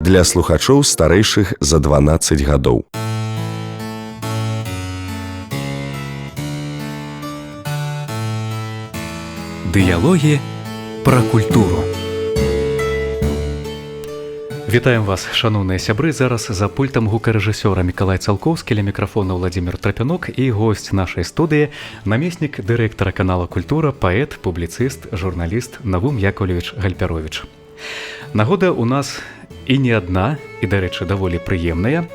для слухачоў старэйшых за 12 гадоў. Дыялогі пра культуру. Вітаем вас, шаноўныя сябры. Зараз за пультам гукарэжысёра Мікалай Цалкоўскі, ля мікрафона Владзімір Трапянок і госць нашай студыі, намеснік дырэктара канала «Культура», паэт, публіцыст, журналіст Навум Яковлевич Гальпярович. Нагода у нас і не адна, і, дарэчы, даволі прыемная.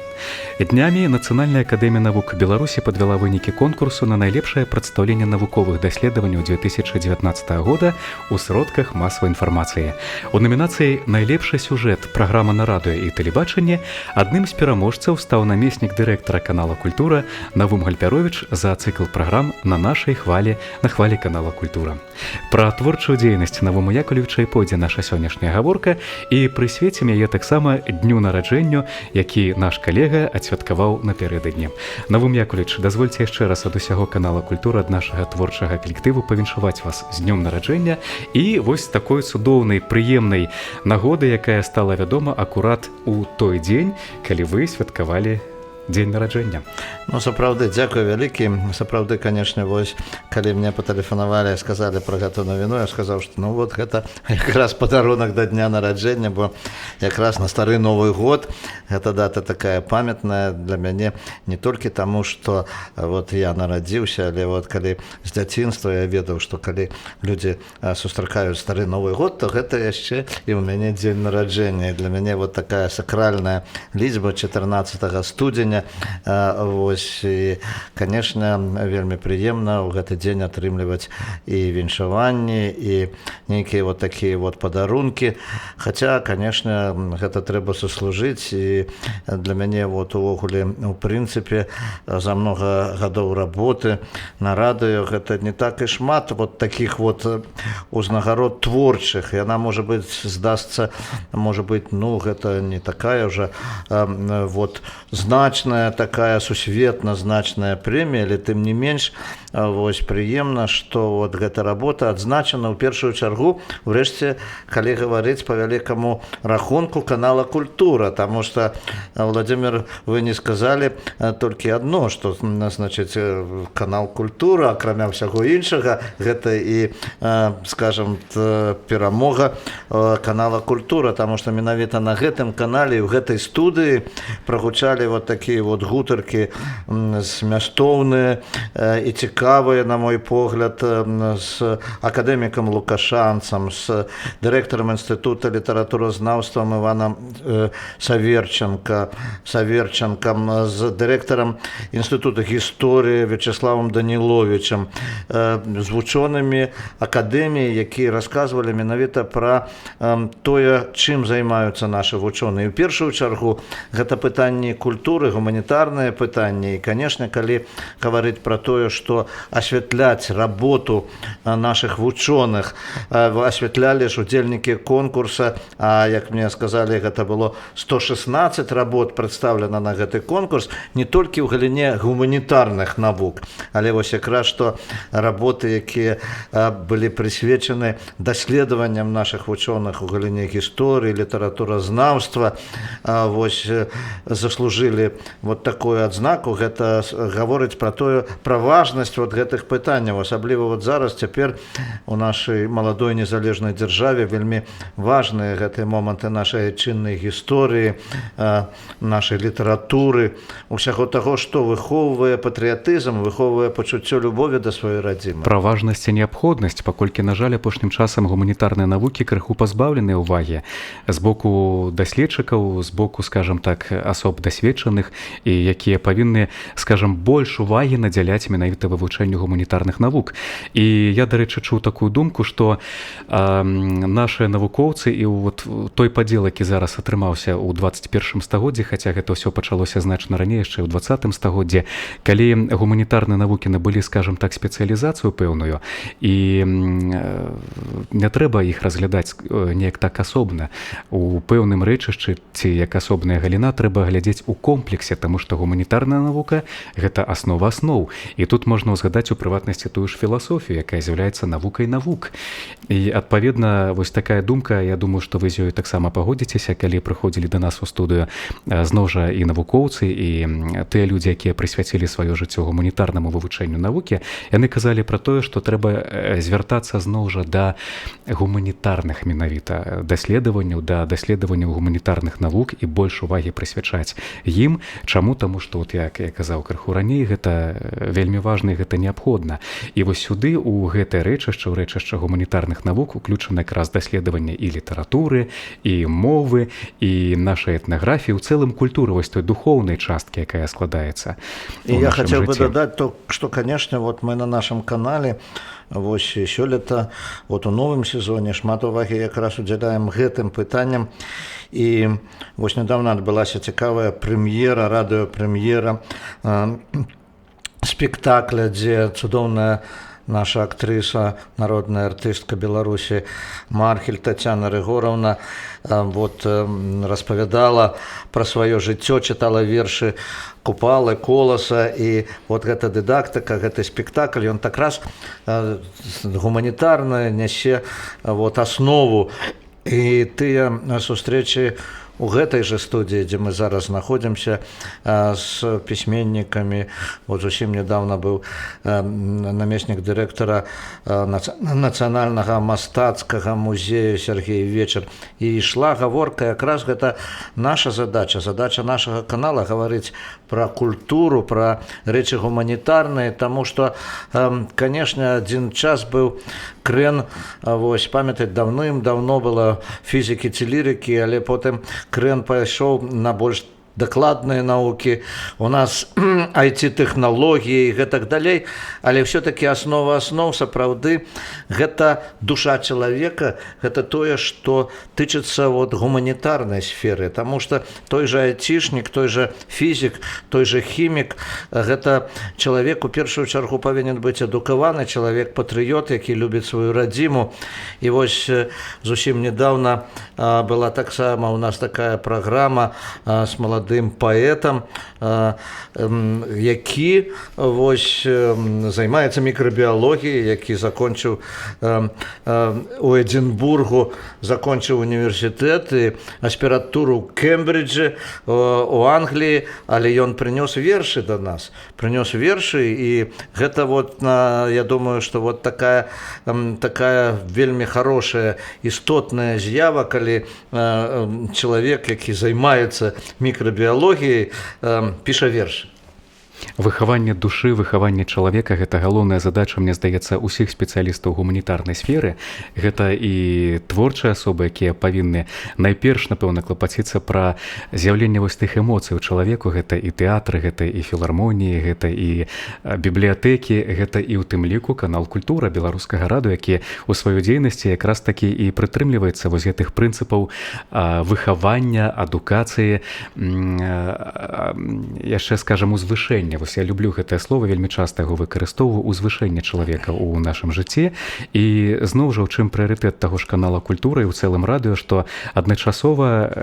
Днямі Нацыянальная акадэмія навук Беларусі падвяла вынікі конкурсу на найлепшае прадстаўленне навуковых даследаванняў 2019 года ў сродках масавай інфармацыі. У намінацыі «Найлепшы сюжэт. Праграма на радыё і тэлебачанні» адным з пераможцаў стаў намеснік дырэктара канала «Культура» Навум Гальпярович за цыкл праграм на нашай хвалі, на хвалі канала «Культура». Пра творчую дзейнасць Навума Яковлевича і пойдзе наша сённяшняя гаворка, і прысвецім яе таксама дню нараджэнню, які наш калега адсвяткаваў напярэдадні. Навум Яковлевич, дазвольце яшчэ раз ад усяго канала «Культура», ад нашага творчага калектыву павіншаваць вас з днём нараджэння і вось такой цудоўнай, прыемнай нагоды, якая стала вядома акурат у той дзень, калі вы святкавалі дзень нараджэння. Ну, сапраўды, дзякую вялікі. Сапраўды, канешне, вось, калі мне патэлефанавалі, сказалі пра гэту навіну, я сказаў, што ну вот гэта якраз падарунак да дня нараджэння, бо якраз на стары Новы год гэта дата такая памятная для мяне не толькі таму, што вот я нарадзіўся, але вот калі з дзяцінства я ведаў, што калі людзі сустракаюць стары Новы год, то гэта яшчэ і ў мяне дзень нараджэння. І для мяне вот такая сакральная лічба 14 студзеня. Вось, і, канешне, вельмі прыемна ў гэты дзень атрымліваць і віншаванні, і нейкія вот такія вот падарункі. Хаця, канешне, гэта трэба заслужыць, і для мяне вот увогуле, у прынцыпе, за многа гадоў работы на радыё гэта не так і шмат вот такіх вот узнагарод творчых. Яна, можа быць, здасца, можа быць, ну, гэта не такая ўжо вот значная, такая сусветна значная прэмія, але тым не менш, вось, прыемна, што вот гэта работа адзначана ў першую чаргу, урэшце, калі гаварыць па вялікаму рахунку канала «Культура», таму што, Владзімір, вы не сказалі толькі адно, што, значыць, канал «Культура», акрамя ўсяго іншага, гэта і, скажам, перамога канала «Культура», таму што менавіта на гэтым канале і ў гэтай студыі прагучалі вот такія вот гутаркі змястоўныя і цікавыя, на мой погляд, з акадэмікам Лукашанцам, з дырэктарам інстытута літаратуразнаўства Іванам Саверченкам, з дырэктарам інстытута гісторыі Вячеславам Даніловічам, з вучонымі акадэміі, якія расказвалі менавіта пра тое, чым займаюцца нашы вучоныя. У першую чаргу гэта пытанні культуры, гуманітарныя пытанні. І, канешне, калі гаварыць пра тое, што асвятляць работу нашых вучоных, асвятлялі ж удзельнікі конкурса, а, як мне сказалі, гэта было 116 работ прадстаўлена на гэты конкурс, не толькі ў галіне гуманітарных навук, але вось якраз што работы, якія былі прысвечаны даследаванням нашых вучоных у галіне гісторыі, літаратуразнаўства, вось, заслужылі вот такую адзнаку. Гэта гаворыць пра тое, пра важнасць вот гэтых пытанняў. Асабліва вот зараз, цяпер у нашай маладой незалежнай дзяржаве вельмі важныя гэтыя моманты нашай чыннай гісторыі, нашай літаратуры, усяго таго, што выхоўвае патрыятызм, выхоўвае пачуццё любові да сваёй радзімы. Пра важнасць і неабходнасць, паколькі, на жаль, апошнім часам гуманітарныя навукі крыху пазбаўленыя ўвагі з боку даследчыкаў, з боку, скажам так, асоб дасведчаных, і якія павінны, скажам, больш увагі надзяляць менавіта вывучэнню гуманітарных навук. І я, дарэчы, чуў такую думку, што нашыя навукоўцы і вот той падзел, які зараз атрымаўся ў 21 стагоддзі, хаця гэта ўсё пачалося значна раней, яшчэ ў 20 стагоддзі, калі гуманітарныя навукі набылі, скажам так, спецыялізацыю пэўную, і не трэба іх разглядаць неяк так асобна. У пэўным рэчышчы ці як асобная галіна трэба глядзець у комплексе камплексе, таму што гуманітарная навука гэта аснова асноў. І тут можна ўзгадаць у прыватнасці тую ж філасофію, якая з'яўляецца навукай навук. І адпаведна вось такая думка, я думаю, што вы з ёю таксама пагодзіцеся, калі прыходзілі да нас у студыю зноў жа і навукоўцы, і тыя людзі, якія прысвяцілі сваё жыццё гуманітарнаму вывучэнню навукі, яны казалі пра тое, што трэба звяртацца зноў жа да гуманітарных менавіта даследаванняў, да даследаванняў гуманітарных навук і больш увагі прысвячаць ім. Чаму? Таму што, от як я казаў крыху раней, гэта вельмі важна і гэта неабходна. І вось сюды, у гэтае рэчышча, у рэчышча гуманітарных навук уключана якраз даследаванне і літаратуры, і мовы, і нашай этнаграфіі, у цэлым культуры, вось той духоўнай часткі, якая складаецца. І я хотел бы додать то, что, конечно, вот мы на нашем канале вось сёлета, вот у новым сезоне шмат увагі якраз удзяляем гэтым пытанням. І вось нядаўна адбылася цікавая прэм'ера, радыёпрэм'ера спектакля, дзе цудоўная наша актрыса, народная артыстка Беларусі Мархель Тацяна Рыгоровна вот распавядала пра сваё жыццё, чытала вершы Купалы, Коласа, і вот гэта дыдактыка, гэты спектакль, ён так раз гуманітарна нясе вот аснову. І тыя сустрэчы у гэтай жа студыі, дзе мы зараз знаходзімся з пісьменнікамі. Вот зусім нядаўна быў намеснік дырэктара нацыянальнага мастацкага музею Сергей Вечар. І ішла гаворка, якраз гэта наша задача, задача нашага канала гаварыць пра культуру, пра рэчы гуманітарныя, таму што, канешне, адзін час быў крэн, вось памятаць, даўным-даўно была фізікі ці лірыкі, але потым крэн пайшоў на больш дакладныя навукі, у нас IT-тэхналогіі і гэтак далей, але ўсё-такі аснова аснов сапраўды гэта душа чалавека, гэта тое, што тычыцца вот гуманітарнай сферы, таму што той жа айцішнік, той жа фізік, той жа хімік, гэта чалавек у першую чаргу павінен быць адукаваны, чалавек-патрыёт, які любіць сваю радзіму. І вось зусім нядаўна была таксама у нас такая праграма з маладым паэтам, які вось займаецца мікрабіялогіяй, які закончыў у Эдинбургу, закончыў універсітэт і аспірантуру ў Кембриджы у Англіі, але ён прынёс вершы да нас, прынёс вершы, і гэта вот, я думаю, што вот такая вельмі хорошая істотная з'ява, калі чалавек, які займаецца мікрабіялогіяй, піша вершы. Выхаванне душы, выхаванне чалавека — гэта галоўная задача, мне здаецца, усіх спецыялістаў гуманітарнай сферы. Гэта і творчыя асобы, якія павінны найперш, напэўна, клапаціцца пра з'яўленне вось тых эмоцый у чалавеку. Гэта і тэатры, гэта і філармоніі, гэта і бібліятэкі, гэта і ў тым ліку канал «Культура» беларускага радыё, які ў сваёй дзейнасці якраз такі і прытрымліваецца вось гэтых прынцыпаў выхавання, адукацыі, яшчэ, скажам, узвышэння. Вось я люблю гэтае слово, вельмі часта яго выкарыстоўваю, узвышэнне чалавека ў нашым жыцці. І зноў жа, у чым прыярытэт таго ж канала «Культура» і ў цэлым радыё, што адначасова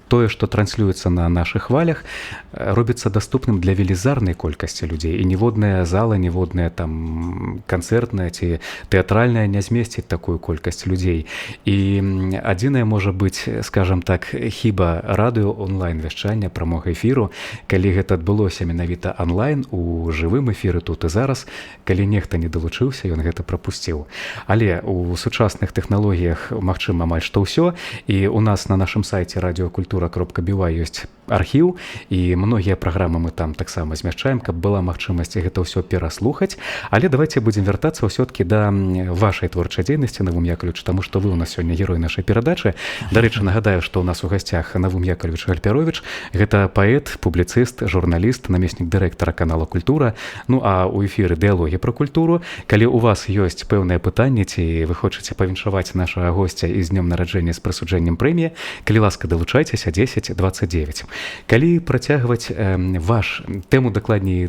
тое, што транслюецца на нашых хвалях, робіцца даступным для велізарнай колькасці людзей. І ніводная зала, ніводная там канцэртная ці тэатральная не змесціць такую колькасць людзей. І адзінае можа быць, скажам так, хіба радыё онлайн-вяшчання, прамога эфіру, калі гэта адбылося менавіта онлайн у жывым эфіры тут і зараз, калі нехта не далучыўся, ён гэта прапусціў. Але у сучасных тэхналогіях магчыма амаль што ўсё, і у нас на нашым сайце radiokultura.by ёсць архіў, і многія праграмы мы там таксама змяшчаем, каб была магчымасць гэта ўсё пераслухаць. Але давайте будзем вяртацца ўсё-ткі да вашай творчай дзейнасці, Навум Яковлевич, таму што вы ў нас сёння герой нашай перадачы. Дарэчы, нагадаю, што ў нас у гасцях Навум Яковлевич Гальпярович, гэта паэт, публіцыст, журналіст, намеснік намеснік дырэктара канала Культура. Ну а ў эфіры дыялогі пра культуру. Калі у вас ёсць пэўнае пытанне, ці вы хочаце павіншаваць нашага госця і з днём нараджэння з прысуджэннем прэміі, калі ласка, далучайцеся 10 29. Калі працягваць ваш тэму, дакладней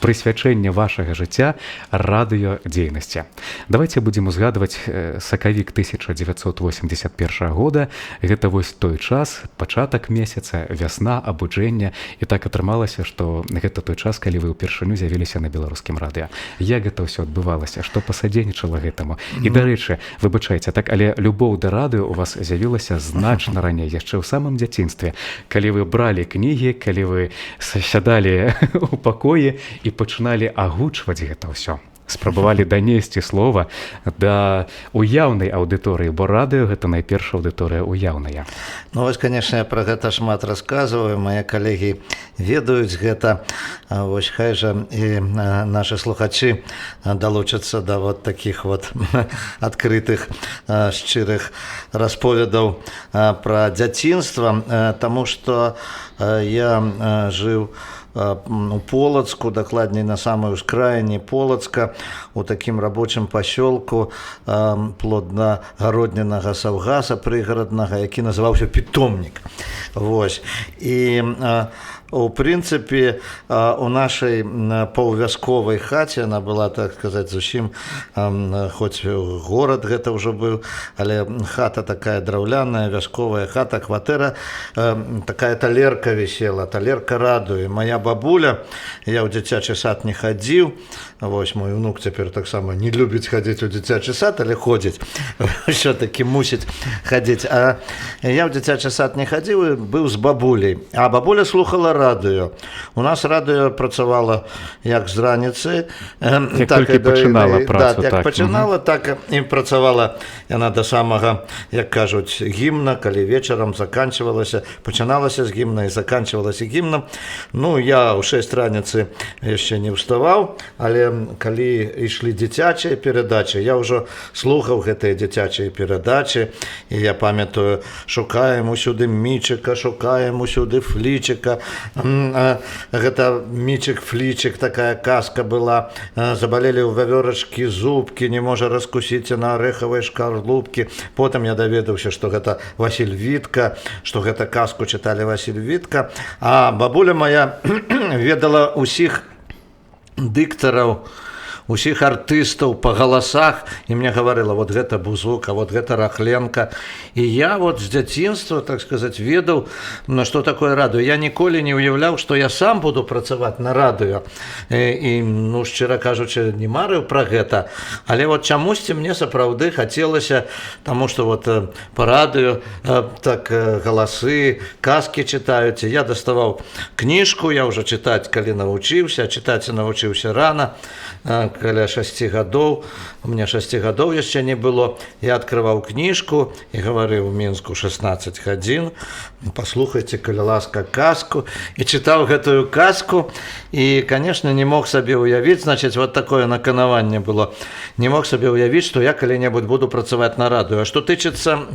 прысвячэння вашага жыцця радыёдзейнасці. Давайте будзем узгадваць сакавік 1981 года. Гэта вось той час, пачатак месяца, вясна, абуджэння. І так атрымалася, што гэта той час, калі вы ўпершыню з'явіліся на беларускім радыё. Як гэта ўсё адбывалася, што пасадзейнічала гэтаму? І, дарэчы, выбачайце, так, але любоў да радыё у вас з'явілася значна раней, яшчэ ў самым дзяцінстве. Калі вы бралі кнігі, калі вы сядалі ў пакоі і пачыналі агучваць гэта ўсё. Спрабавалі данесці слова да уяўнай аўдыторыі, бо радыё гэта найперш аўдыторыя уяўная. Ну вось, конечно, я пра гэта шмат расказваю, мае калегі ведаюць гэта. Вось хай жа і нашы слухачы далучацца да вот такіх вот адкрытых, шчырых расповедаў пра дзяцінства, таму што я жыў у Полацку, дакладней на самой ускраине Полацка, у такім рабочым пасёлку плодна-гароднінага саўгаса прыгараднага, які называўся Питомнік. Вось. І у прынцыпе у нашай паўвясковай хаце, она была, так сказаць, зусім, хоць горад гэта ўжо быў, але хата такая драўляная, вясковая хата, кватэра, такая талерка вісела, талерка радыё. Моя бабуля, я ў дзіцячы сад не хадзіў, вось мой унук цяпер таксама не любіць хадзіць у дзіцячы сад, але ходзіць, ўсё-такі мусіць хадзіць. А я ў дзіцячы сад не хадзіў, быў з бабуляй, а бабуля слухала радыё. У нас радыё працавала як з раніцы, так і пачынала працу. Як пачынала, так і працавала яна да самага, як кажуць, гімна, калі вечарам заканчвалася, пачыналася з гімна і заканчвалася гімнам. Ну, я ў 6 раніцы яшчэ не ўставаў, але калі ішлі дзіцячыя перадачы, я ўжо слухаў гэтыя дзіцячыя перадачы, і я памятаю, шукаем усюды мічыка, шукаем усюды флічыка. Гэта мічык-флічык, такая казка была. Забалелі ў вавёрачкі зубкі, не можа раскусіць на арэхавай шкарлупкі. Потым я даведаўся, што гэта Васіль Вітка, што гэта казку чыталі Васіль Вітка. А бабуля моя ведала усіх дыктараў, усіх артыстаў па галасах, і мне гаварыла, вот гэта Бузук, а вот гэта Рахленко. І я вот з дзяцінства, так сказаць, ведаў, што такое радыё. Я ніколі не ўяўляў, што я сам буду працаваць на радыё. І, ну, шчыра кажучы, не марыў пра гэта. Але вот чамусьці мне сапраўды хацелася, таму што вот па радыё так галасы, казкі чытаюць. Я даставаў кніжку, я ўжо чытаць, калі навучыўся, чытаць навучыўся рана, каля 6 гадоў, у меня 6 гадоў яшчэ не было, я адкрываў кніжку і гаварыў у Мінску 16 гадзін, паслухайце, калі ласка, казку, і чытаў гэтую казку, і, конечно, не мог сабе ўявіць, значыць, вот такое наканаванне было, не мог сабе ўявіць, што я калі-небудзь буду працаваць на радыё. А што тычыцца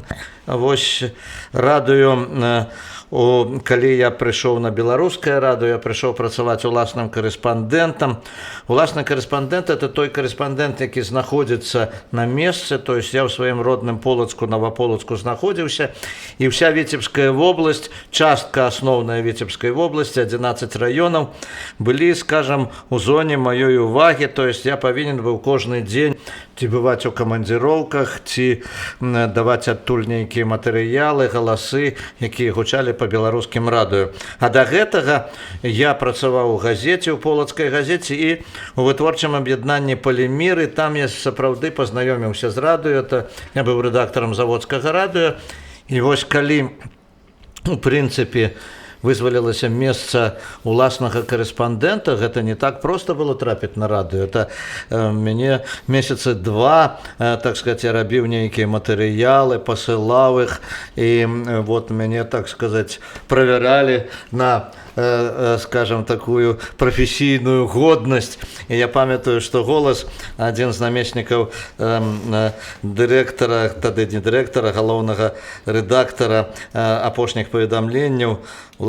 вось радыё, калі я прыйшоў на беларускае радыё, я прыйшоў працаваць уласным карэспандэнтам. Уласны карэспандэнт – это той карэспандэнт, які знаходзіцца на месцы, то есть я ў сваім родным Полацку, Новаполацку знаходзіўся, і ўся Віцебская вобласць, частка асноўная Віцебскай вобласці, 11 раёнаў, былі, скажам, у зоне маёй увагі, то есть я павінен быў кожны дзень ці бываць у камандзіроўках, ці даваць адтуль нейкія матэрыялы, галасы, якія гучалі па беларускім радыё. А да гэтага я працаваў у газеце, у Полацкай газеце і у вытворчым аб'яднанні «Палімір», і там я сапраўды пазнаёміўся з радыё. Я быў рэдактарам заводскага радыё. І вось калі, у прынцыпе, вызвалілася месца уласнага карэспандэнта, гэта не так проста было трапіць на радыё. Это мяне месяцы 2, так сказать, я рабіў нейкія матэрыялы, пасылаў іх, і вот мяне, так сказать, правяралі на, скажем, такую прафесійную годнасць. І я памятаю, што голас, адзін з намеснікаў дырэктара, тады не дырэктара, галоўнага рэдактара апошніх паведамленняў,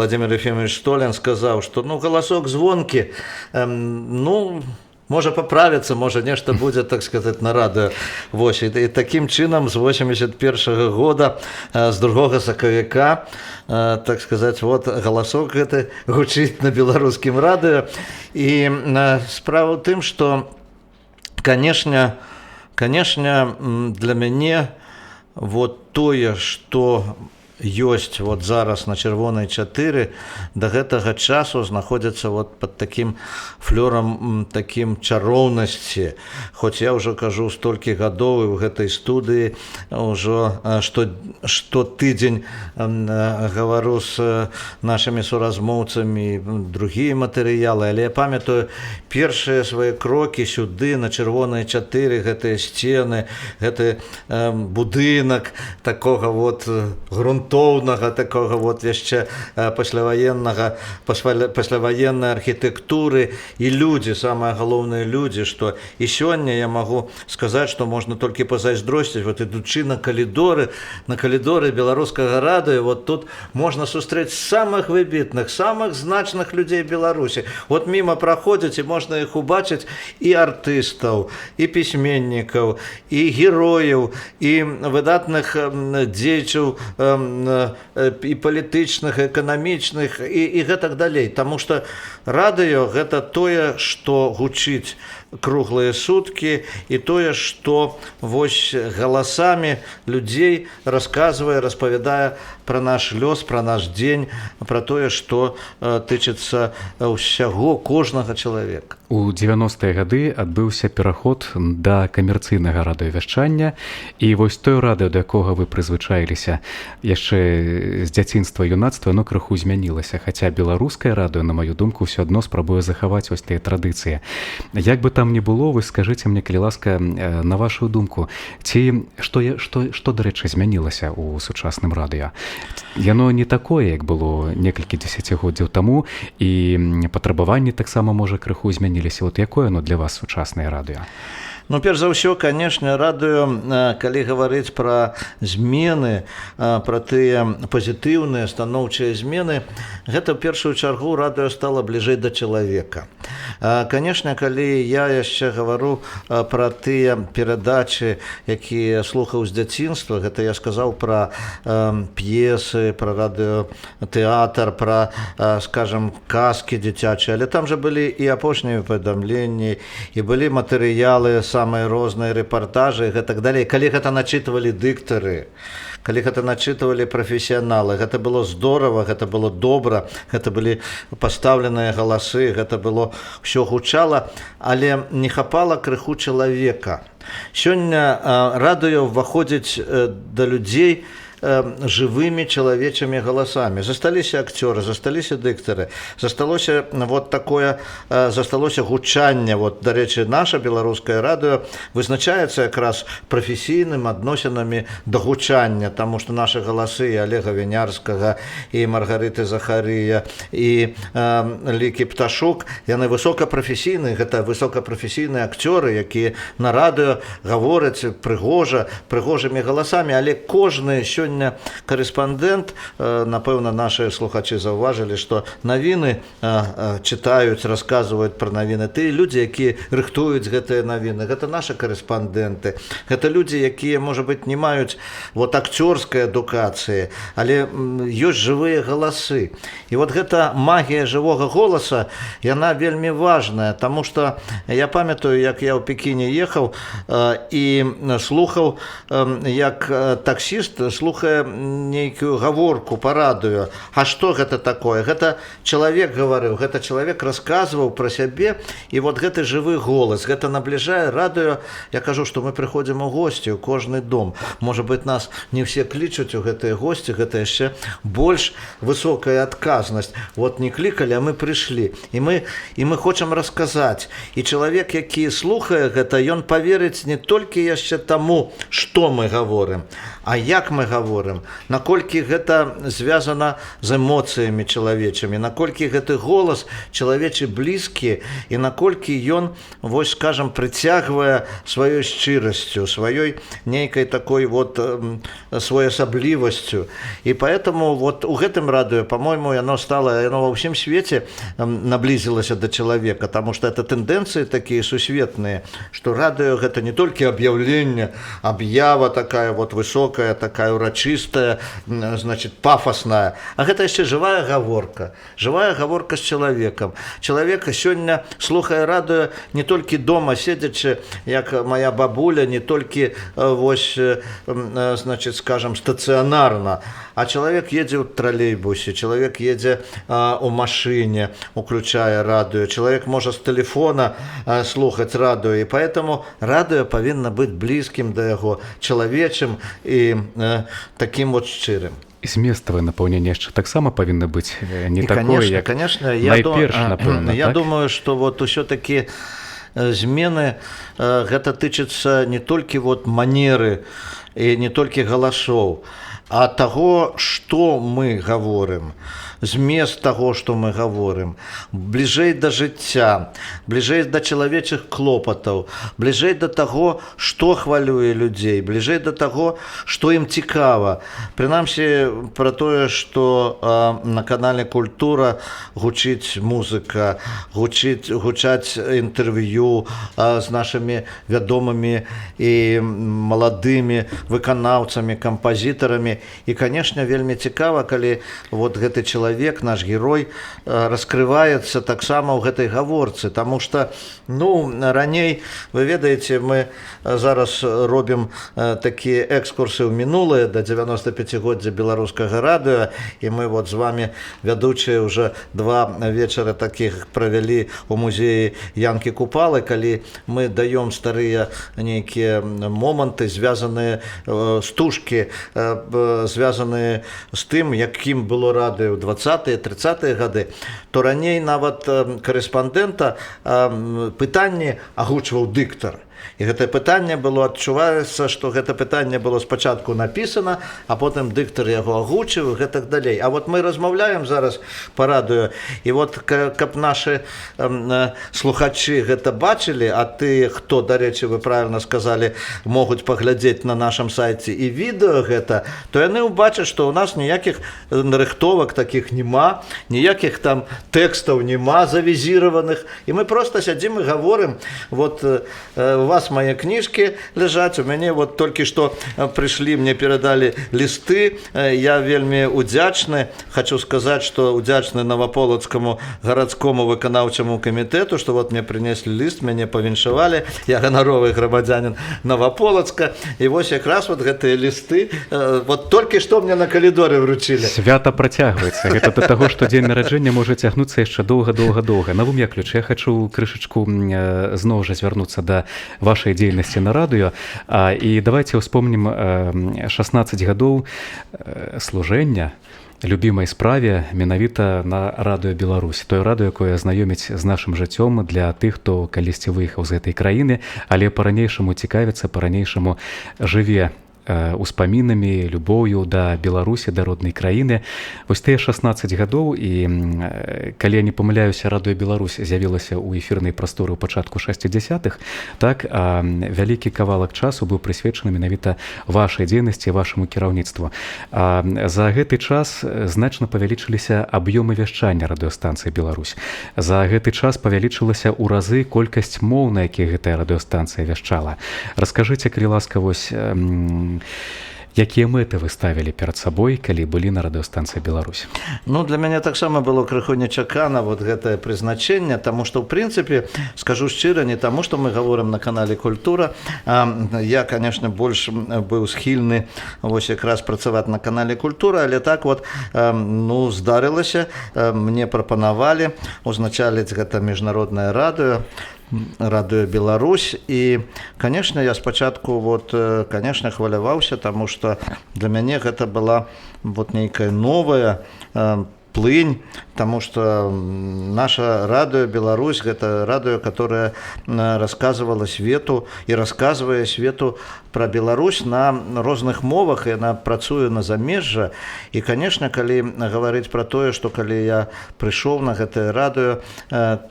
Владимир Ефимович Столин сказаў, што ну галасок звонкі, ну можа паправіцца, можа нешта будзе, так сказаць, на радыё. Вось, і такім чынам з 81-го года, з 2 сакавіка, так сказаць, вот галасок гэты гучыць на беларускім радыё. І справа ў тым, што, канешне, для мяне вот тое, што ёсць вот зараз на чырвонай 4, да гэтага часу знаходзіцца вот пад такім флёрам такім чароўнасці. Хоць я ўжо кажу столькі гадоў і ў гэтай студыі ўжо штотыдзень гавару з нашымі суразмоўцамі другія матэрыялы, але я памятаю першыя свае крокі сюды на чырвонай 4, гэтыя сцены, гэты будынак такога вот грунтоўнага, такога вот яшчэ пасляваеннай архітэктуры, і людзі, самае галоўнае людзі, што і сёння я магу сказаць, што можна толькі пазайздросціць, вот ідучы на калідоры беларускага радыё, вот тут можна сустрэць самых выбітных, самых значных людзей Беларусі. Вот міма праходзяць і можна іх убачыць, і артыстаў, і пісьменнікаў, і герояў, і выдатных дзейчаў і палітычных, эканамічных і гэтак далей. Таму што радыё гэта тое, што гучыць круглыя суткі, і тое, што вось галасамі людзей расказвае, распавядае пра наш лёс, пра наш дзень, пра тое, што тычыцца ўсяго кожнага чалавека. У 90-е гады адбыўся пераход да камерцыйнага радыёвяшчання, і вось тое радыё, да якога вы прызвычаіліся яшчэ з дзяцінства, юнацтва, оно крыху змянілася, хаця беларускае радыё, на маю думку, ўсё адно спрабуе захаваць вось тыя традыцыі. Як бы там ні было, вы скажыце мне, калі ласка, на вашу думку, ці што, дарэчы, змянілася ў сучасным радыё? Яно не такое, як было некалькі дзесяцігоддзяў таму, і патрабаванні таксама, можа, крыху змяніліся. Вот якое оно для вас сучаснае радыё? Ну, перш за ўсё, канешне, радыё, калі гаварыць пра змены, пра тыя пазітыўныя, станоўчыя змены, гэта ў першую чаргу радыё стала бліжэй да чалавека. Канешне, калі я яшчэ гавару пра тыя перадачы, якія слухаў з дзяцінства, гэта я сказаў пра п'есы, пра радыётэатр, пра, скажам, казкі дзіцячыя, але там жа былі і апошнія паведамленні, і былі матэрыялы, самыя розныя рэпартажы і гэтак далей. Калі гэта начытвалі дыктары, калі гэта начытвалі прафесіяналы, гэта было здорава, гэта было добра, гэта былі пастаўленыя галасы, гэта было ўсё гучала, але не хапала крыху чалавека. Сёння радыё ўваходзіць да людзей жывымі чалавечымі галасамі. Засталіся акцёры, засталіся дыктары, засталося вот такое, засталося гучанне. Вот, дарэчы, наша беларускае радыё вызначаецца якраз прафесійным адносінамі да гучання, таму што нашы галасы і Алега Вінярскага, і Маргарыты Захарыя, і Лікі Пташук, яны высокапрафесійныя, гэта высокапрафесійныя акцёры, якія на радыё гавораць прыгожымі галасамі, але кожны сёння карэспандэнт, напэўна, нашы слухачы заўважылі, што навіны чытаюць, расказваюць пра навіны. Тыя людзі, якія рыхтуюць гэтыя навіны, гэта нашы карэспандэнты. Гэта людзі, якія, можа быць, не маюць вот акцёрскай адукацыі, але ёсць жывыя галасы. І вот гэта магія жывога голаса, яна вельмі важная, таму што я памятаю, як я ў Пекіне ехаў і слухаў, як таксіст слухае нейкую гаворку па радыё. А што гэта такое? Гэта чалавек гаварыў, гэта чалавек расказваў пра сябе, і вот гэты жывы голас, гэта набліжае радыё. Я кажу, што мы прыходзім у госці ў кожны дом. Можа быць, нас не ўсе клічуць у гэтыя госці, гэта яшчэ больш высокая адказнасць. Вот не клікалі, а мы прыйшлі. І мы хочам расказаць. І чалавек, які слухае гэта, ён паверыць не толькі яшчэ таму, што мы гаворым, а як мы гаворым. гаворым, наколькі гэта звязана з эмоцыямі чалавечымі, наколькі гэты голас чалавечы блізкі і наколькі ён, вось скажам, прыцягвае сваёй шчырасцю, сваёй нейкай такой вот своеасаблівасцю. І поэтому вот у гэтым радыё, по-моему, яно ва ўсім свеце наблизілася до чалавека, потому что это тэндэнцыі такія сусветныя, што радыё гэта не толькі аб'яўленне, аб'ява такая вот высокая, такая урачыстая, значит, пафосная, а гэта яшчэ жывая гаворка з чалавекам. Чалавек сёння слухае радыё не толькі дома седзячы, як моя бабуля, не толькі вось, значит, скажем, стацыянарна, а чалавек едзе ў тралейбусе, чалавек едзе у машыне, уключае радыё, чалавек можа з тэлефона слухаць радыё, і поэтому радыё павінна быць блізкім да яго, чалавечым і такім вот шчырым. Зместавае напаўненне яшчэ таксама павінна быць не такое, конечно, як конечно, найперш, напэўна, я так? думаю, што вот усё-такі змены гэта тычыцца не толькі вот манеры і не толькі галасоў, а таго, што мы гаворым, змест таго, што мы гаворым, бліжэй да жыцця, бліжэй да чалавечых клопатаў, бліжэй да таго, што хвалюе людзей, бліжэй да таго, што ім цікава. Прынамсі, пра тое, што на канале «Культура» гучыць музыка, гучаць інтэрв'ю з нашымі вядомымі і маладымі выканаўцамі, кампазітарамі. І, конечно, вельмі цікава, калі вот гэты чалавек, наш герой, раскрываецца таксама ў гэтай гаворцы, таму што, раней, вы ведаеце, мы зараз робім такія экскурсы ў мінулае да 95-годдзя беларускага радыё, і мы вот з вами, вядучыя, уже 2 вечара такіх правялі ў музеі Янкі Купалы, калі мы даём старыя нейкія моманты, звязаныя стужкі, звязаныя з тым, якім было радыё ў 20-е, 30-е гады, то раней нават корэспандэнта пытанне агучваў дыктар. І гэтае пытанне было, адчуваецца, што гэта пытанне было спачатку напісана, а потым дыктар яго агучыў і гэтак далей. А вот мы размаўляем зараз па радыё, і вот каб нашы слухачы гэта бачылі, а ты, хто, дарэчы, вы правильно сказалі, могуць паглядзець на нашым сайце і відэо гэта, то яны ўбачаць, што ў нас ніякіх нарыхтовак такіх няма, ніякіх там тэкстаў няма завізіраваных, і мы проста сядзім і гаворым. Вот у вас мои книжки лежаць, у мяне вот толькі што прыйшлі, мне перадалі лісты, я вельмі удзячны, хочу сказаць, што удзячны Новополацкаму гарадскому выканаўчаму камітэту, што вот мне прынеслі ліст, мяне павіншавалі, я ганаровы грамадзянін Новополацка, і вось якраз вот гэтыя лісты вот толькі што мне на калідоры вручылі. Свята працягваецца, гэта да таго, што дзень нараджэння можа цягнуцца яшчэ доўга. Навум Яковлевич, я хочу крышачку зноў жа звярнуцца да вашей дзейнасці на радыё, і давайте ўспомнім 16 гадоў служэння любімай справе менавіта на радыё Беларусь, тое радыё, якое знаёміць з нашым жыццём для тых, хто калісьці выехаў з гэтай краіны, але па-ранейшаму цікавіцца, па-ранейшаму жыве успамінамі, любоўю да Беларусі, да роднай краіны. Вось тыя 16 гадоў, і калі я не памыляюся, радыё Беларусь з'явілася ў эфірнай прасторы ў пачатку 60-х, так, вялікі кавалак часу быў прысвечаны менавіта вашай дзейнасці, вашаму кіраўніцтву. За гэты час значна павялічыліся аб'ёмы вяшчання радыёстанцыі Беларусь. За гэты час павялічылася ў разы колькасць моў, на якіх гэтая радыёстанцыя вяшчала. Раскажыце, калі ласка, вось якія мэты вы ставілі перад сабой, калі былі на радыёстанцыі Беларусь? Для мяне таксама было крыху нечакана вот гэтае прызначэнне, таму што, ў прынцыпе, скажу шчыра, не таму, што мы гаворым на канале «Культура». Я, конечно, больш быў схільны вось якраз працаваць на канале «Культура», але так вот, здарылася, мне прапанавалі узначаліць гэта міжнароднае радыё Беларусь, і, конечно, я спачатку конечно, хваляваўся, таму што для мяне гэта была вот нейкая новая плынь, потому что наше радио «Беларусь» — это радио, которое рассказывало свету и рассказывае свету про Беларусь на розных мовах, и она працуе на замежжа. І, конечно, калі гаварыць про тое, што калі я прыйшоў на гэтае радыё,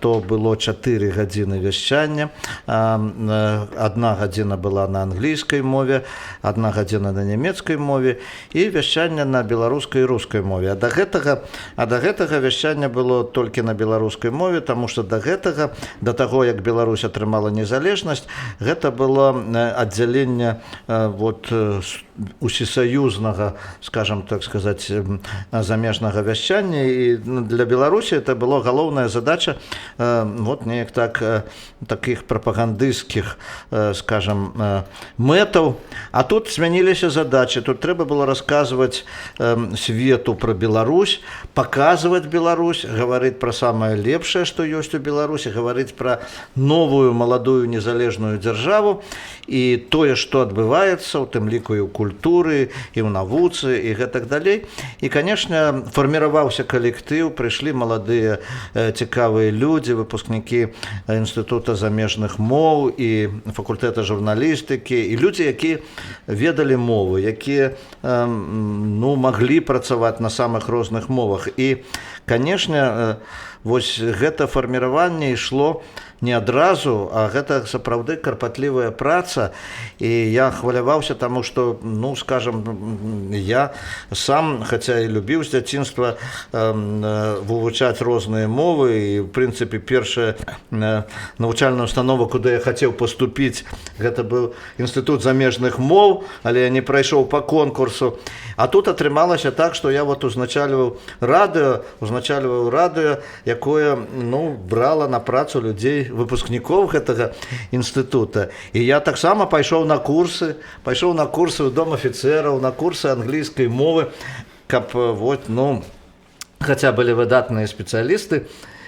то было 4 гадзіны вяшчання. 1 гадзіна была на англійскай мове, 1 гадзіна на нямецкай мове і вяшчанне на беларускай і рускай мове. А да гэтага вяшчання было толькі на беларускай мове, таму што да таго, як Беларусь атрымала незалежнасць, гэта было аддзяленне усесаюзнага, скажем так сказать, замежнага вяшчання, і для Беларусі это было галоўная задача неяк таких прапагандысцкіх, скажем, мэтаў. А тут змяніліся задачи, тут трэба было расказваць свету про Беларусь, показывать Беларусь, гаварыць про самое лепшае, што ёсць у Беларусі, гаварыць про новую маладую незалежную дзяржаву і тое, што адбываецца, у тым ліку і ў культуры, і ў навуцы, і гэтак далей. І, конечно, фарміраваўся калектыў, прыйшлі маладыя цікавыя людзі, выпускнікі Інстытута замежных моў і факультэта журналістыкі, і людзі, якія ведалі мовы, якія маглі працаваць на самых розных мовах. І, конечно, вось гэта фарміраванне ішло не адразу, а гэта сапраўды карпатлівая праца. І я хваляваўся, таму што, скажем, я сам, хаця і любіў з дзяцінства вывучаць розныя мовы, і, в прынцыпе, першая навучальная установа, куды я хацеў паступіць, гэта быў Інстытут замежных моў, але я не прайшоў па конкурсу. А тут атрымалася так, што я узначальваў радыё, якое брала на працу людзей, выпускнікоў гэтага інстытута. І я таксама пайшоў на курсы ў Дом афіцэраў, на курсы англійскай мовы, каб хаця былі выдатныя спецыялісты,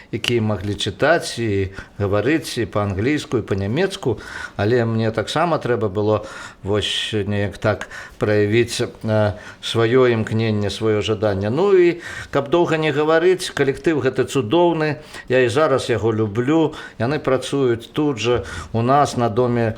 якія маглі чытаць і гаварыць і па-англійску, і па-нямецку, але мне таксама трэба было неяк так праявіць сваё імкненне, сваё жаданне. І каб доўга не гаварыць, калектыў гэты цудоўны, я і зараз яго люблю, яны працуюць тут жа у нас у доме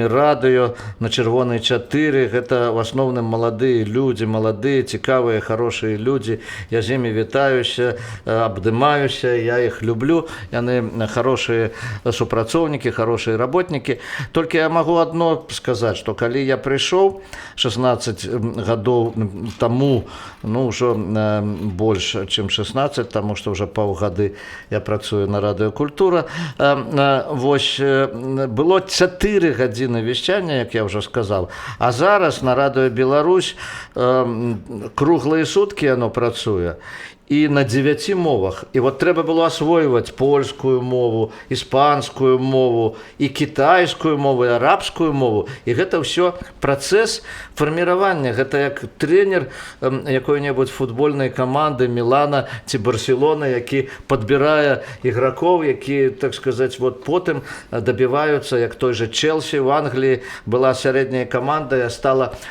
радыё на Чырвонай 4, гэта ў асноўным маладыя людзі, маладыя, цікавыя, хорошыя людзі, я з імі вітаюся, абдымаюся, я их люблю, яны хорошие супрацоўнікі, хорошие работнікі. Толькі я магу одно сказаць, што калі я прыйшоў 16 гадоў таму, ўжо больш, чым 16, таму што ўжо паўгады я працую на радыё «Культура», было 4 гадзіны вяшчання, як я ўжо сказаў, а зараз на радыё «Беларусь» круглыя суткі яно працуе. І на 9 мовах. І трэба было асвойваць польскую мову, іспанскую мову, і кітайскую мову, і арабскую мову. І гэта ўсё працэс фарміравання. Гэта як трэнер якой-небудзь футбольнай каманды Мілана ці Барселоны, які падбірае ігракоў, які, так сказаць, потым дабіваюцца, як той же Челсі ў Англіі была сярэдняя каманда,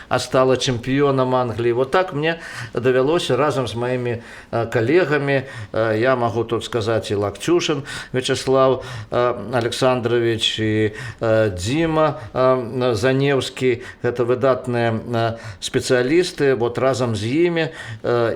а стала чэмпіёнам Англіі. Так мне давялося разам з маімі коллегами, я могу тут сказать и Лактюшин Вячеслав Александрович, и Дима Заневский, это выдатные специалисты, разом з ими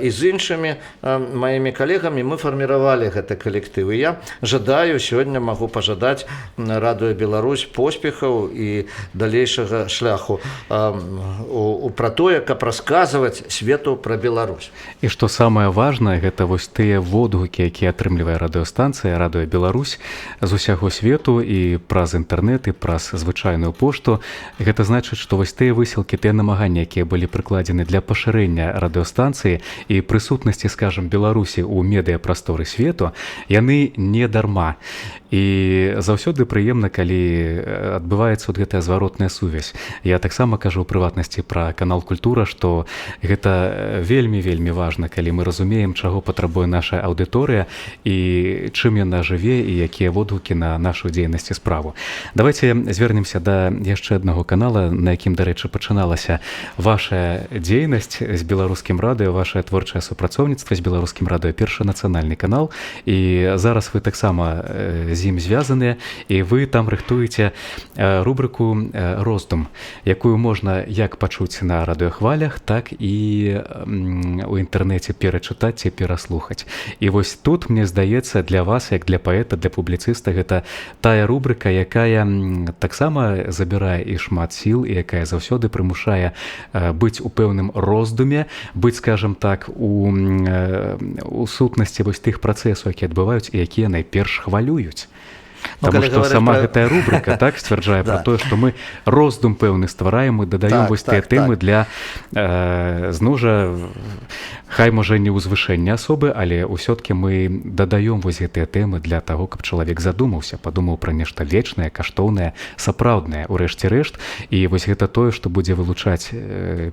и з іншими моими коллегами мы формировали этот коллектив. И я жадаю, сегодня могу пожадать радыё «Беларусь» поспехаў и далейшага шляху про тое, как рассказывать свету про Беларусь. И что самое важное, гэта тыя водгукі, якія атрымлівае радыёстанцыя радыё «Беларусь» з усяго свету і праз інтэрнэт, і праз звычайную пошту. Гэта значыць, што тыя высілкі, тыя намаганні, якія былі прыкладзены для пашырэння радыёстанцыі і прысутнасці, скажам, Беларусі ў медыяпрасторы свету, яны не дарма. І заўсёды прыемна, калі адбываецца гэтая зваротная сувязь. Я таксама кажу ў прыватнасці пра канал «Культура», што гэта вельмі важна, калі мы разумеем, чаго чаго патрабуе наша аўдыторыя і чым яна жыве і якія водгукі на нашу дзейнасць і справу. Давайте звернемся да яшчэ аднаго канала, на якім, дарэчы, пачыналася ваша дзейнасць з беларускім радыё, ваша творчае супрацоўніцтва з беларускім радыё, Першы нацыянальны канал, і зараз вы таксама з ім звязаныя, і вы там рыхтуеце рубрыку «Роздум», якую можна як пачуць на радыёхвалях, так і у інтэрнэце перачытаць ці пераслухаць. І вось тут, мне здаецца, для вас, як для паэта, для публіцыста, гэта тая рубрыка, якая таксама забірае і шмат сіл, і якая заўсёды прымушае быць у пэўным роздуме, быць, скажем так, у сутнасці вось тых працэсаў, якія адбываюць і якія найперш хвалююць. Таму што сама гэтая рубрыка так сцвярджае пра тое, што мы роздум пэўны ствараем, мы дадаём вось тыя тэмы для зноў жа, хай можа не ўзвышэння асобы, але ўсё-ткі мы дадаём вось гэтыя тэмы для таго, каб чалавек задумаўся, падумаў пра нешта вечнае, каштоўнае, сапраўднае, у рэшце рэшт. І вось гэта тое, што будзе вылучаць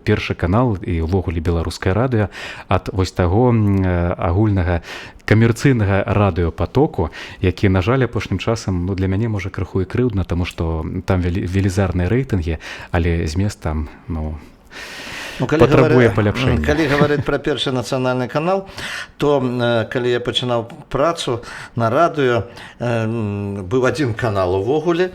Першы канал і ўвогуле беларускае радыё ад вось таго агульнага камерцыйнага радыёпатоку, які, на жаль, апошнім часам, для мяне можа крыху і крыўдна, таму што там велізарныя рэйтынгі, але змест там, патрабуе паляпшэння. Калі гаварыць пра Першы нацыянальны канал, то калі я пачынаў працу на радыё, быў адзін канал увогуле,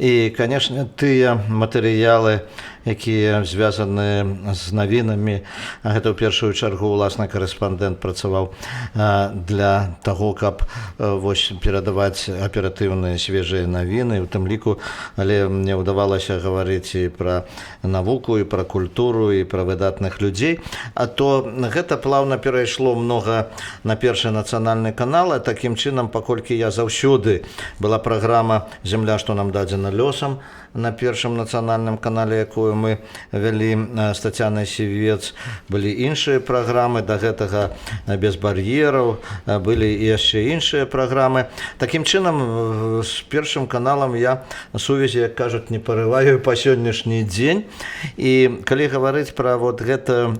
і, канешне, тыя матэрыялы, якія звязаны з навінамі, гэта ў першую чаргу уласны карэспандэнт працаваў для таго, каб вось перадаваць аператыўныя свежыя навіны, у тым ліку, але мне ўдавалася гаварыць і пра навуку, і пра культуру, і пра выдатных людзей, а то гэта плаўна перайшло многа на Першы нацыянальны канал, а такім чынам, паколькі я заўсёды была праграма «Зямля, што нам дадзена лёсам» на Першым нацыянальным канале, якую мы вялі з Тацянай Сівец, былі іншыя праграмы, да гэтага «Без бар'ераў», былі і яшчэ іншыя праграмы. Такім чынам, з Першым каналам я сувязі, як кажуць, не парываю па сённяшні дзень. І калі гаварыць пра вот гэтую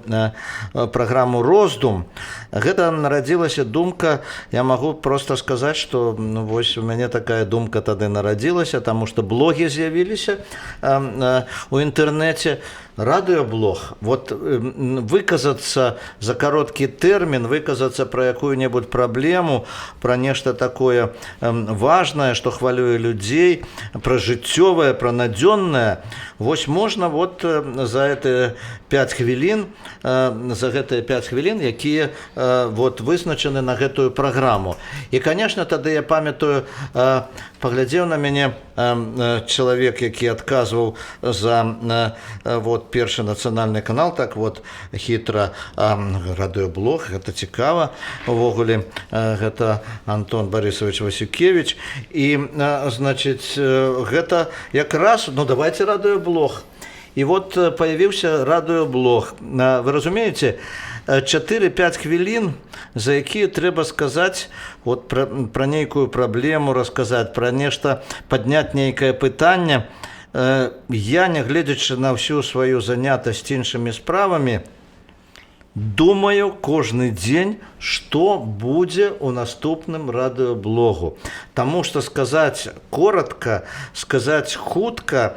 праграму «Роздум», гэта нарадзілася думка, я магу проста сказаць, што вось у мяне такая думка тады нарадзілася, таму што блогі з'явіліся у інтэрнэце, радыёблог, вот выказацца за кароткі тэрмін, выказацца пра якую-небудзь праблему, пра нешта такое важнае, што хвалюе людзей, пра жыццёвае, пра надзённае, вось можна вот за гэтыя 5 хвілін, якія вот вызначаны на гэтую праграму. І, канешне, тады я памятаю, паглядзеў на мяне чалавек, які адказваў за вот Першы нацыянальны канал, так вот хітра, радыёблог, гэта цікава, увогуле гэта Антон Борисович Васюкевич, і, значыць, гэта якраз, давайте радыёблог. І вот появіўся радыёблог. Вы разумееце, 4-5 хвілін, за якія трэба сказаць вот пра нейкую праблему, расказаць пра нешта, падняць нейкае пытанне. Я, нягледзячы на ўсю сваю занятасць іншымі справамі, думаю кожны дзень, што будзе ў наступным радыёблогу. Таму што сказаць коротка, сказаць хутка,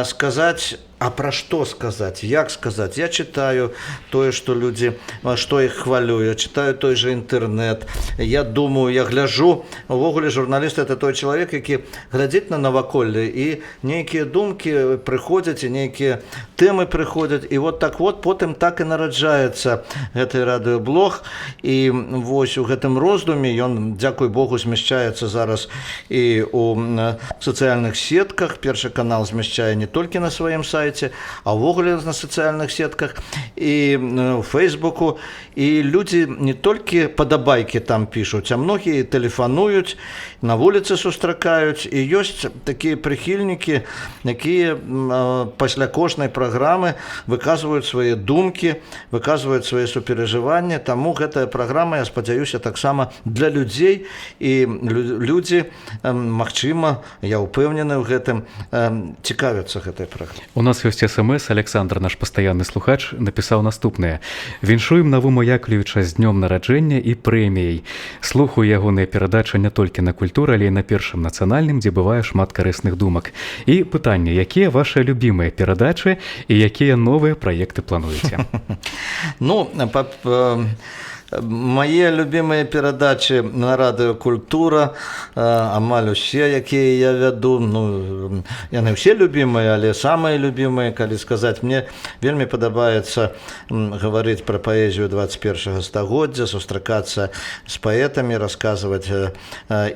сказаць, а пра што сказаць, як сказаць? Я чытаю тое, што людзі, што іх хвалюе, чытаю той жа інтэрнэт, я думаю, я гляджу. Увогуле журналіст – это той чалавек, які глядзіць на наваколле, і нейкія думкі прыходзяць, і нейкія тэмы прыходзяць, і вот так вот потым так і нараджаецца гэты радыёблог. І вось у гэтым роздуме ён, дзякуй Богу, змяшчаецца зараз і ў сацыяльных сетках. Першы канал змяшчае не толькі на сваім сайце, а ўвогуле на сацыяльных сетках і ў Фейсбуку. І людзі не толькі падабайкі там пішуць, а многія тэлефануюць, на вуліцы сустракаюць. І ёсць такія прыхільнікі, якія пасля кожнай праграмы выказваюць свае думкі, выказваюць свае суперажыванні. Таму гэтая праграма, я спадзяюся, таксама для людзей. І людзі, магчыма, я ўпэўнены ў гэтым, цікавяцца гэтай праграмай. У нас нас ёсць СМС. Александр, наш пастаянны слухач, напісаў наступнае: «Віншуем Навума Яковлевича з днём нараджэння і прэміяй. Слухаю ягоныя перадачы не толькі на культуру, але і на Першым нацыянальным, дзе бывае шмат карысных думак. І пытанне, якія вашыя любімыя перадачы і якія новыя праекты плануеце?» Ну, мои любимые передачи на радио «Культура», амаль усе, якія я вяду, ну, яны ўсе любимыя, але самыя любимыя, калі сказаць, мне вельмі падабаецца гаварыць пра паэзію 21 стагоддзя, сустракацца з паэтамі, расказваць,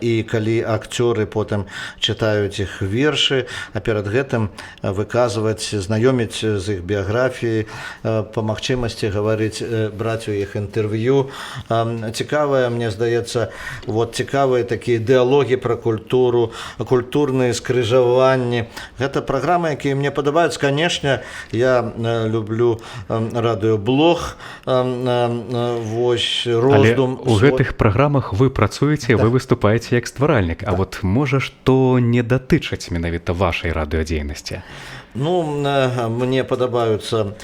і калі акцёры потым чытаюць іх вершы, а перад гэтым выказваць, знаёміць з іх біяграфіяй, па магчымасці гаварыць, браць у іх інтэрв'ю. Цікавыя, мне здаецца, вот цікавыя такія дыалогі пра культуру, культурныя скрыжаванні. Гэта праграмы, якія мне падабаюцца. Канешне, я люблю радыёблог, вось, роздум. Але у гэтых праграмах вы працуеце, вы выступаеце як стваральнік. А вот можа, што не датычаць менавіта вашай радыёдзейнасці? Ну, мне падабаюцца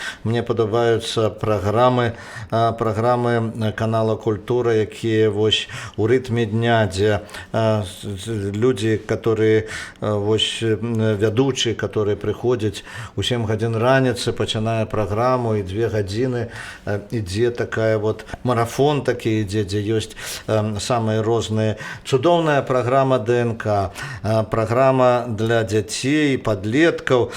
праграмы канала «Культура», якія вось у рытме дня, дзе людзі, которые вось вядучыя, которые прыходзяць у 7 гадзін раніцы, пачынае праграму, і 2 гадзіны ідзе такая вот марафон такі ідзе, дзе ёсць самыя розныя. Цудоўная праграма ДНК, праграма для дзяцей, падлеткаў,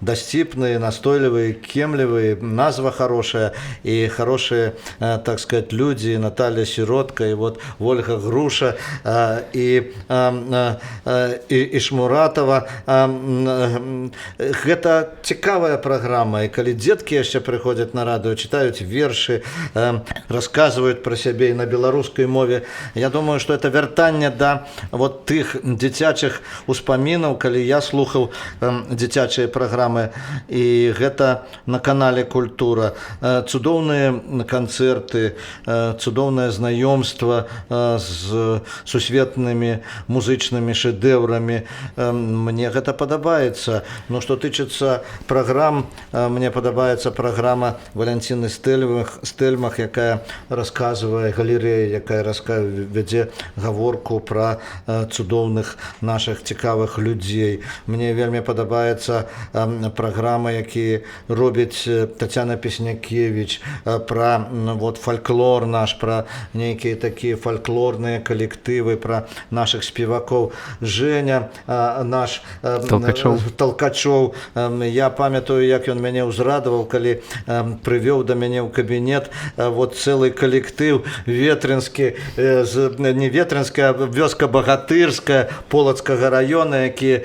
дасціпныя, настойлівыя, кемлівыя, назва хорошая, і хорошыя, так сказать, людзі, Наталья Сіротка, і вот Ольга Груша, і Шмуратова. Гэта цікавая праграма, і калі дзеткі яшчэ прыходзяць на радыё, чытаюць вершы, расказваюць пра сябе і на беларускай мове, я думаю, што это вяртанне да вот тых дзіцячых успамінаў, калі я слухаў дзіцячыя праграмы, і гэта на канале «Культура». Цудоўныя канцэрты, цудоўнае знаёмства з сусветнымі музычнымі шэдэўрамі. Мне гэта падабаецца. Но што тычыцца праграм, мне падабаецца праграма Валянціны Стэльмах, якая расказвае, галерэя, якая вядзе гаворку пра цудоўных нашых цікавых людзей. Мне вельмі падабаецца праграмы, якія робіць Тацяна Песнякевіч, пра вот фальклор наш, пра нейкія такія фальклорныя калектывы, пра нашых спевакоў. Женя, наш Толкачоў. Я памятаю, як ён мяне ўзрадаваў, калі прывёў да мяне ў кабінет вот цэлы калектыў ветрынскі, не ветрынская, а вёска Багатырская Полацкага раёна, якія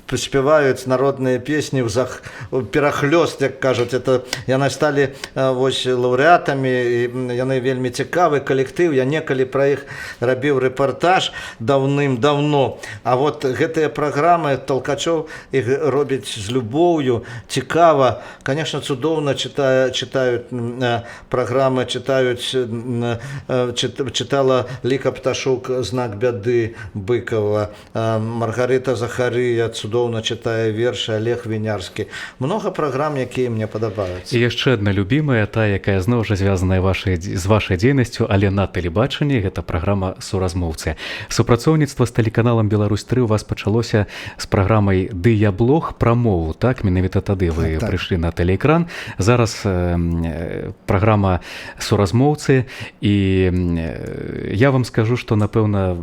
спеваюць народныя песні ў перахлёст, як кажуць. Это яны сталі вось лаўрэатамі, і яны вельмі цікавы калектыў. Я некалі пра іх рабіў рэпартаж даўным-даўно. А вот гэтыя праграмы Толкачоў іх робіць з любоўю, цікава. Конечно, цудоўна чытаюць праграмы, чытала Ліка Пташук «Знак бяды» Быкова, Маргарыта Захарыя цудоўна читае вершы, Олег Вінярскі. Много праграм, якія мне падабаюцца. І яшчэ адна любімая, та, якая зноў жа звязаная з вашай дзейнасцю, але на тэлебачанні, гэта праграма «Суразмоўцы». Супрацоўніцтва з тэлеканалам «Беларусь-3» у вас пачалося з праграмай «Дыяблог» пра мову, так? Менавіта тады вы прыйшлі на тэлеэкран. Зараз праграма «Суразмоўцы», і я вам скажу, што, напэўна,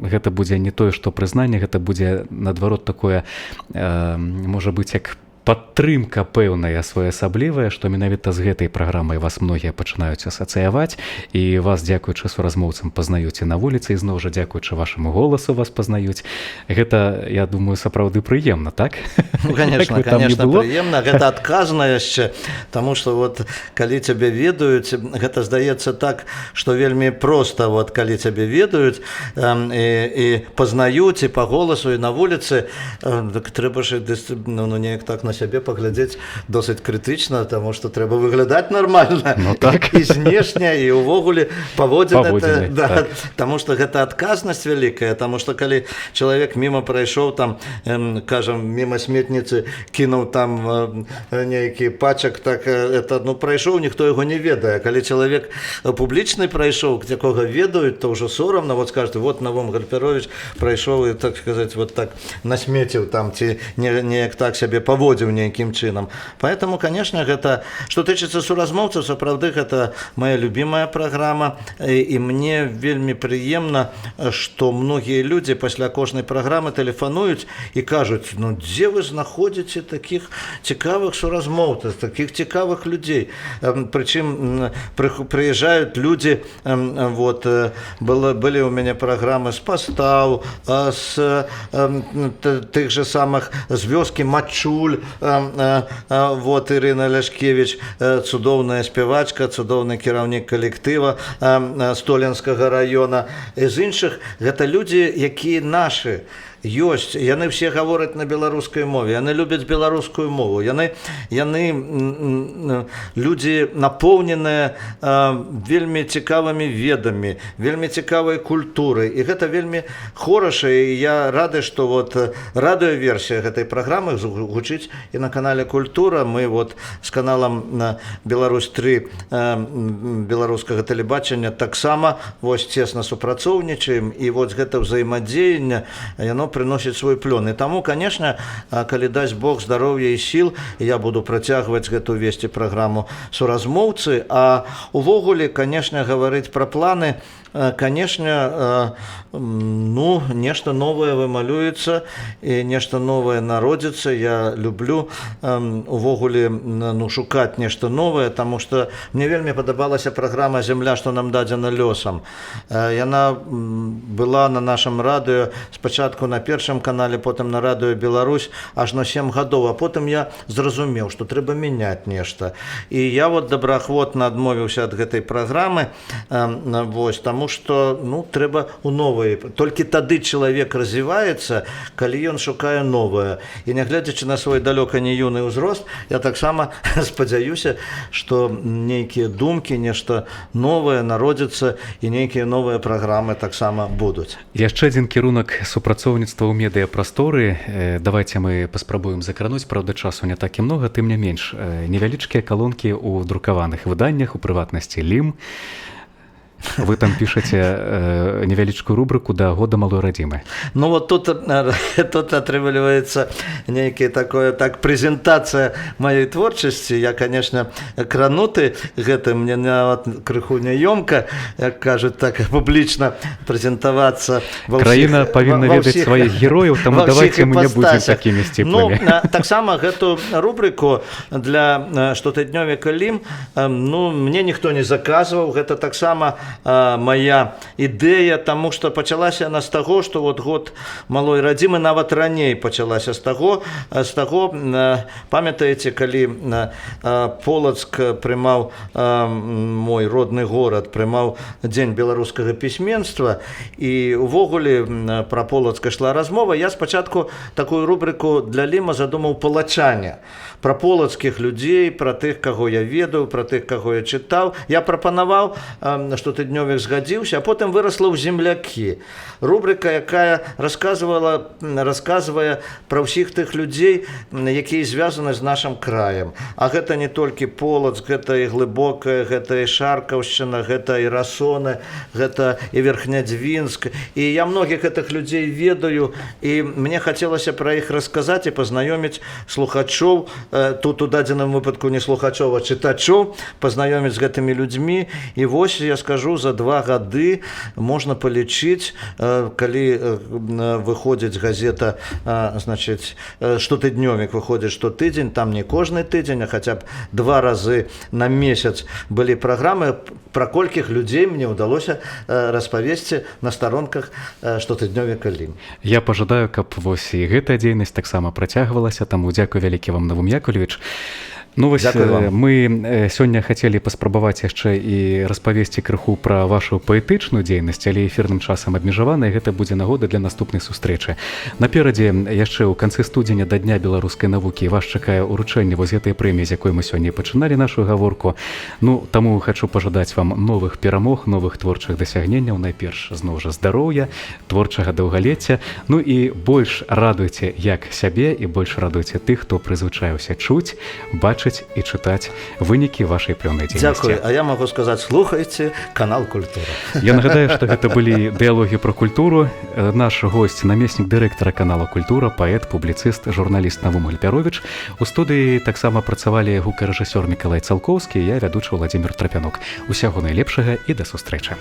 гэта будзе не тое, што прызнанне, гэта будзе, наадварот, такое, можа быць, як падтрымка пэўная своеасаблівая, што менавіта з гэтай праграмай вас многія пачынаюць асацыяваць, і вас, дзякуючы суразмоўцам, пазнаюць і на вуліцы, і зноў жа дзякуючы вашаму голасу вас пазнаюць. Гэта, я думаю, сапраўды прыемна, так? Ну, конечно, прыемна. Гэта адказна яшчэ, таму што вот калі цябе ведаюць, гэта здаецца так, што вельмі проста, вот калі цябе ведаюць і пазнаюць і па голасу, і на вуліцы, так трэба ж неяк так на сябе паглядзець досыць крытычна, таму што трэба выглядаць нармальна, Ну, так. і знешне, і ўвогуле паводзіны, Так. таму што гэта адказнасць вялікая, таму што калі чалавек міма прайшоў там, кажам, міма сметніцы кінуў там нейкі пачак, так это, ну, прайшоў, ніхто яго не ведае. Калі чалавек публічны прайшоў, якога ведаюць, то ўжо сорамна, вот скажуць, вот Навом Гальперович прайшоў і, так сказаць, вот так насмеціў там, ці неяк так сябе паводзіў нейкім чынам. Поэтому, конечно, гэта, што тычыцца суразмоўцаў, сапраўды гэта моя любимая праграма, і мне вельмі прыемна, што многія людзі пасля кожнай праграмы тэлефануюць і кажуць, ну, дзе вы знаходзіце такіх цікавых суразмоўцаў, такіх цікавых людзей. Прычым прыязджаюць людзі, вот, былі ў мяне праграмы з Пастаў, з тых же самых з вёскі Мачуль, вот, Ірына Ляшкевіч, цудоўная спявачка, цудоўны кіраўнік калектыва Столінскага района. З іншых, гэта людзі, якія нашы ёсць, яны все гавораць на беларускай мове, яны любяць беларускую мову, яны людзі напоўненыя вельмі цікавымі ведамі, вельмі цікавай культурай, і гэта вельмі хораша, і я рады, што вот радыёверсія гэтай праграмы гучыць і на канале Культура. Мы вот з каналам Беларусь-3 беларускага тэлебачання таксама вось цесна супрацоўнічаем, і вот гэта ўзаемадзеянне, яно приносит свой плён. І таму, конечно, калі дасць Бог здароўя і сіл, я буду працягваць гэту весці праграму суразмоўцы, а увогуле, конечно, гаварыць пра планы, конечно, ну, нешта новае вымалюецца, і нешта новае народзіцца. Я люблю увогуле, ну, шукаць нешта новае, таму што мне вельмі падабалася праграма «Зямля, што нам дадзена лёсам». Яна была на нашым радыё спачатку на першым канале, потым на радыё Беларусь аж на 7 гадоў, а потым я зразумеў, што трэба мяняць нешта. І я вот добраахвотна адмовіўся ад гэтай праграмы, вось, таму што, ну, трэба у новае. Толькі тады чалавек развіваецца, калі ён шукае новае. І нягледзячы на свой далёка не юны ўзрост, я таксама спадзяюся, што нейкія думкі, нешта новае народзіцца, і нейкія новыя праграмы таксама будуць. Яшчэ адзін кірунак супрацоўніцтва ў медыяпрасторы. Давайте мы паспрабуем закрануць, правда, часу не так і многа, тым не менш. Невялічкія калонкі ў друкаваных выданнях, у прыватнасці «Лім». Вы там пішаце невялічкую рубрыку «Да года малой радзімы». Ну вот тут атрымліваецца нейкая такое, так, прэзентацыя маёй творчасці. Я, конечно, крануты гэтым, мне нават крыху няёмка, як кажуць, так публічна прэзентавацца. Краіна павінна ведаць сваіх герояў, таму давайте мы не будзем такімі сціплымі. Ну, таксама гэту рубрыку для штотыднёвіка «Лім», ну, мне ніхто не заказваў, гэта таксама моя ідэя, таму што пачалася яна з таго, што вот год малой радзімы, нават раней пачалася з таго, памятаеце, калі Полацк прымаў, мой родны горад, прымаў дзень беларускага пісьменства, і увогуле пра Полацк ішла размова, я спачатку такую рубрыку для «Ліма» задумаў «Палачане», пра полацкіх людзей, пра тых, каго я ведаю, пра тых, каго я чытаў. Я прапанаваў, штотыднёвік згадзіўся, а потым вырасла ў «Землякі». Рубрыка, якая расказвае пра ўсіх тых людзей, якія звязаны з нашым краем. А гэта не толькі Полацк, гэта і Глыбокая, гэта і Шаркаўшчына, гэта і Расоны, гэта і Верхнядзвінск. І я многіх гэтых людзей ведаю, і мне хацелася пра іх расказаць і пазнаёміць слухачоў, тут у дадзеным выпадку не слухачоў, а чытачоў, пазнаёміць з гэтымі людзьмі. І вось, я скажу, за 2 гады можна палічыць, калі выходзіць газета, значыць, штотыднёвік выходзіць штотыдзень, там не кожны тыдзень, а хаця б 2 разы на месяц былі праграмы, пра колькіх людзей мне ўдалося распавесці на старонках штотыднёвіка «Лім». Я пажадаю, каб вось і гэтая дзейнасць таксама працягвалася, таму дзякую вялікі вам, Навум Яковлевич. Ну вось Дзякуй вам. мы сёння хацелі паспрабаваць яшчэ і распавесці крыху пра вашу паэтычную дзейнасць, але эфірным часам абмежавана, і гэта будзе нагода для наступнай сустрэчы. Наперадзе яшчэ ў канцы студзеня да дня беларускай навукі вас чакае ўручэнне вось гэтай прэміі, з якой мы сёння і пачыналі нашу гаворку. Ну таму хачу пажадаць вам новых перамог, новых творчых дасягненняў, найперш зноў жа здароўя, творчага даўгалецця. Ну і больш радуйце як сябе і больш радуйце тых, хто прызвычаіўся чуць, бачыць і чытаць вынікі вашай плённай дзейнасці. Дзякуй. А я магу сказаць, слухайце канал Культура. Я нагадаю, што гэта былі дыялогі пра культуру. Наш госць, намеснік дырэктара канала Культура, паэт, публіцыст, журналіст Навум Гальпяровіч. У студыі таксама працавалі гукарэжысёр Мікалай Цалкоўскі і я, вядучы Владзімір Трапянок. Усяго найлепшага і да сустрэчы.